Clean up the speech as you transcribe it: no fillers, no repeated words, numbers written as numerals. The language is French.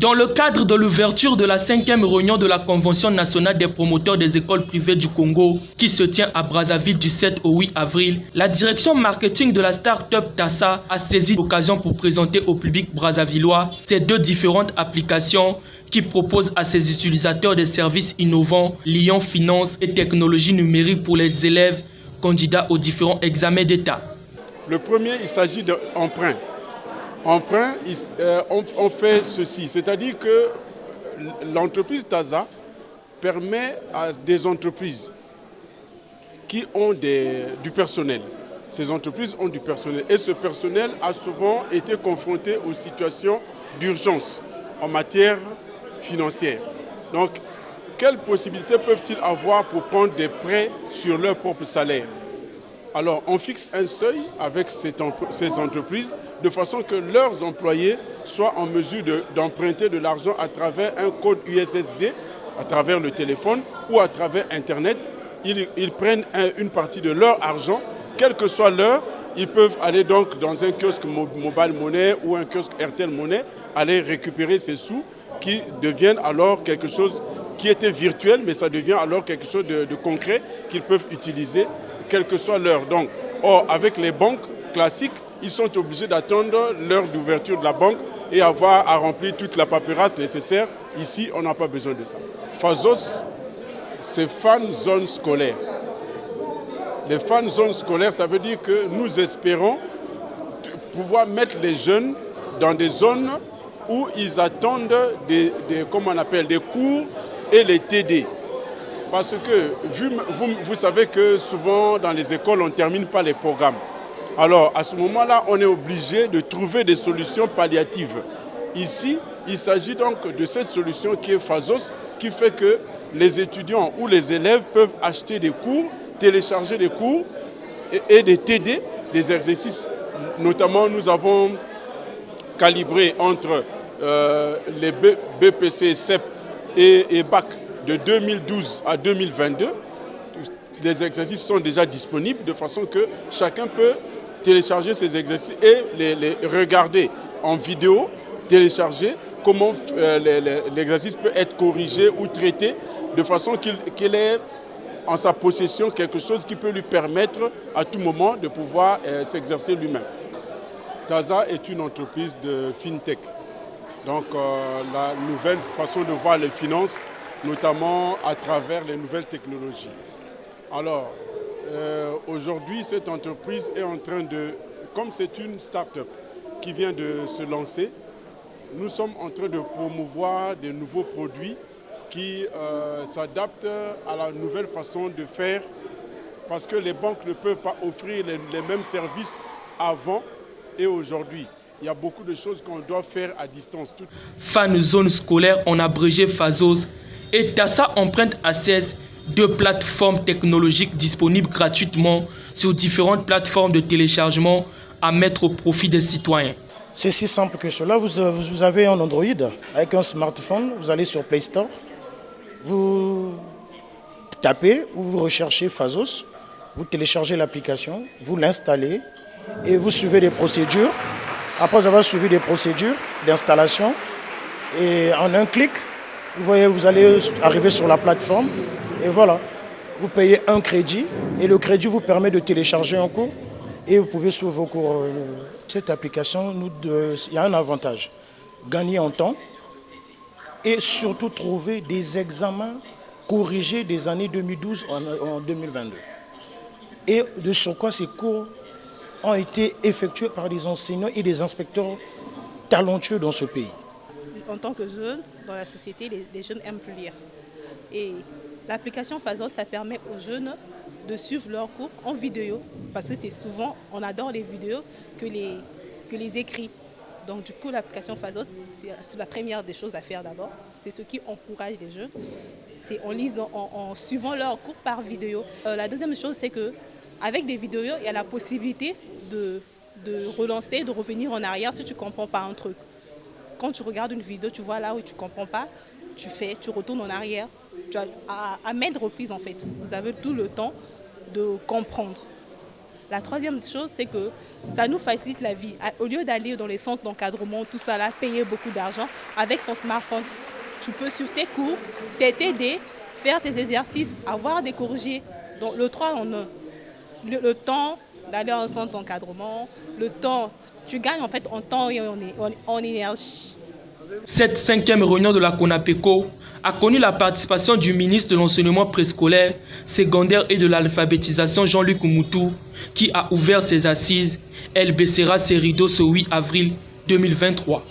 Dans le cadre de l'ouverture de la 5e réunion de la Convention nationale des promoteurs des écoles privées du Congo, qui se tient à Brazzaville du 7 au 8 avril, la direction marketing de la start-up TASA a saisi l'occasion pour présenter au public brazzavillois ces deux différentes applications qui proposent à ses utilisateurs des services innovants liant finance et technologie numérique pour les élèves candidats aux différents examens d'État. Le premier, il s'agit d'emprunt. Emprunt, on fait ceci, c'est-à-dire que l'entreprise TASA permet à des entreprises qui ont du personnel. Ces entreprises ont du personnel et ce personnel a souvent été confronté aux situations d'urgence en matière financière. Donc, quelles possibilités peuvent-ils avoir pour prendre des prêts sur leur propre salaire? Alors, on fixe un seuil avec ces entreprises de façon que leurs employés soient en mesure d'emprunter de l'argent à travers un code USSD, à travers le téléphone ou à travers Internet. Ils prennent une partie de leur argent, quelle que soit l'heure. Ils peuvent aller donc dans un kiosque Mobile Money ou un kiosque Airtel Money, aller récupérer ces sous qui deviennent alors quelque chose qui était virtuel, mais ça devient alors quelque chose de concret qu'ils peuvent utiliser quelle que soit l'heure. Donc, avec les banques classiques, ils sont obligés d'attendre l'heure d'ouverture de la banque et avoir à remplir toute la paperasse nécessaire. Ici, on n'a pas besoin de ça. Fazos, c'est fan zone scolaire. Les fan zones scolaires, ça veut dire que nous espérons pouvoir mettre les jeunes dans des zones où ils attendent des cours et les TD. Parce que vous savez que souvent dans les écoles, on ne termine pas les programmes. Alors à ce moment-là, on est obligé de trouver des solutions palliatives. Ici, il s'agit donc de cette solution qui est Fazos, qui fait que les étudiants ou les élèves peuvent acheter des cours, télécharger des cours et des TD, des exercices. Notamment, nous avons calibré entre les BPC, CEP et BAC de 2012 à 2022. Les exercices sont déjà disponibles de façon que chacun peut télécharger ces exercices et les regarder en vidéo, télécharger comment l'exercice peut être corrigé ou traité de façon qu'il ait en sa possession quelque chose qui peut lui permettre à tout moment de pouvoir s'exercer lui-même. TASA est une entreprise de FinTech. Donc la nouvelle façon de voir les finances, notamment à travers les nouvelles technologies. Alors, aujourd'hui, cette entreprise est en train de, comme c'est une start-up qui vient de se lancer, nous sommes en train de promouvoir des nouveaux produits qui s'adaptent à la nouvelle façon de faire parce que les banques ne peuvent pas offrir les mêmes services avant et aujourd'hui. Il y a beaucoup de choses qu'on doit faire à distance. Fan zone scolaire, en abrégé Fazos, et TASA emprunte à 16 deux plateformes technologiques disponibles gratuitement sur différentes plateformes de téléchargement à mettre au profit des citoyens. C'est si simple que cela. Vous avez un Android avec un smartphone, vous allez sur Play Store, vous tapez ou vous recherchez Fazos, vous téléchargez l'application, vous l'installez et vous suivez des procédures. Après avoir suivi des procédures d'installation, et en un clic, vous voyez, vous allez arriver sur la plateforme et voilà, vous payez un crédit et le crédit vous permet de télécharger un cours et vous pouvez suivre vos cours. Cette application, il y a un avantage, gagner en temps et surtout trouver des examens corrigés des années 2012 en 2022. Et de sur quoi ces cours ont été effectués par des enseignants et des inspecteurs talentueux dans ce pays. En tant que jeune, dans la société, les jeunes aiment plus lire. Et l'application Fazos, ça permet aux jeunes de suivre leurs cours en vidéo. Parce que c'est souvent, on adore les vidéos que les écrits. Donc du coup, l'application Fazos, c'est la première des choses à faire d'abord. C'est ce qui encourage les jeunes. C'est en suivant leurs cours par vidéo. La deuxième chose, c'est qu'avec des vidéos, il y a la possibilité de relancer, de revenir en arrière si tu ne comprends pas un truc. Quand tu regardes une vidéo, tu vois là où tu ne comprends pas, tu retournes en arrière. À maintes reprises en fait. Vous avez tout le temps de comprendre. La troisième chose, c'est que ça nous facilite la vie. Au lieu d'aller dans les centres d'encadrement, tout ça là, payer beaucoup d'argent, avec ton smartphone, tu peux suivre tes cours, t'aider, faire tes exercices, avoir des corrigés. Donc le 3 en 1. Le temps d'aller en centre d'encadrement, le temps, tu gagnes en fait en temps et en énergie. Cette 5e réunion de la CONAPECO a connu la participation du ministre de l'enseignement préscolaire, secondaire et de l'alphabétisation Jean-Luc Moutou, qui a ouvert ses assises. Elle baissera ses rideaux ce 8 avril 2023.